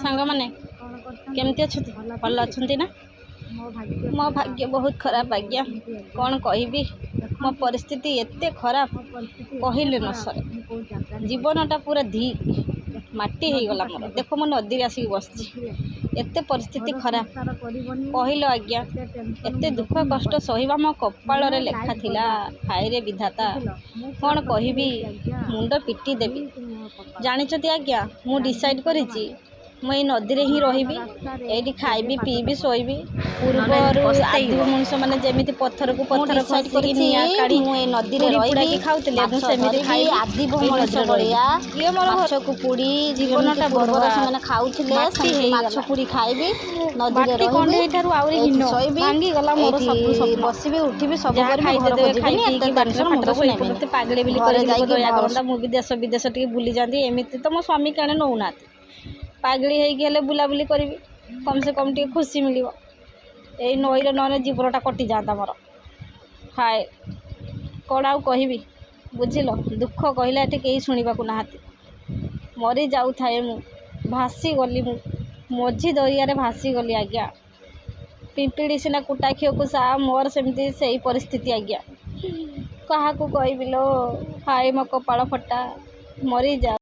सांग माने केमती अच्छे भल अच्छे ना मो भाग्य बहुत खराब आज्ञा कौन कहबी मो परिस्थिति एते खराब कहले न सर जीवनटा पूरा धी माटी हो गला मोर देख मो नदी आसिक बस एते परिस्थिति खराब कहल आज्ञा एते दुख कष्ट सहिबा मो कपाल रे लेखा थिला हाय रे विधाता कौन कहबी मुंड पिटी देवी जानिछती आज्ञा मु डिसाइड करिछि मुई नदी रे ही रहिबी एठी खाइबी पीबी सोइबी पूर्वरु आदिम मनुष्य माने जेमिति पत्थर को पत्थर डिसाइड करि निया काढी मु ए नदी रे रहिबी खाउतले मु सेमिति खाइ आदिम मनुष्य बढिया ये मोर माछ को पुडी जीवनटा बरबर से माने खाउतले से माछ पुडी खाइबी नदी रे रहिबी एठारु आउरी हिनो भांगी गला मोर सब बसिबी उठिबी सब करबी घर बजिबी एते टेंशन मुंड को नेबे पागले बिली करे दया करंदा मु भी देश विदेश टिके बुली जांदी एमिति तो मो स्वामी काने नौना पागली होइले बुलाबुली करी कम से कम टे खुशी मिल यही नईले न जीवनटा कटि जाता मोर हाय कौन आउ कहबी बुझिल दुख कहला ये कहीं शुणा ना मरी जाऊ थाए मु भासी गली मु मझी दरिया भासी गली आज्ञा पिंपिड़ी सीना कुटाक्षी को सा मोर सेमती से परिस्थिति आज्ञा क्या कहबिलो हाय मो कपाल फटा मरी जा।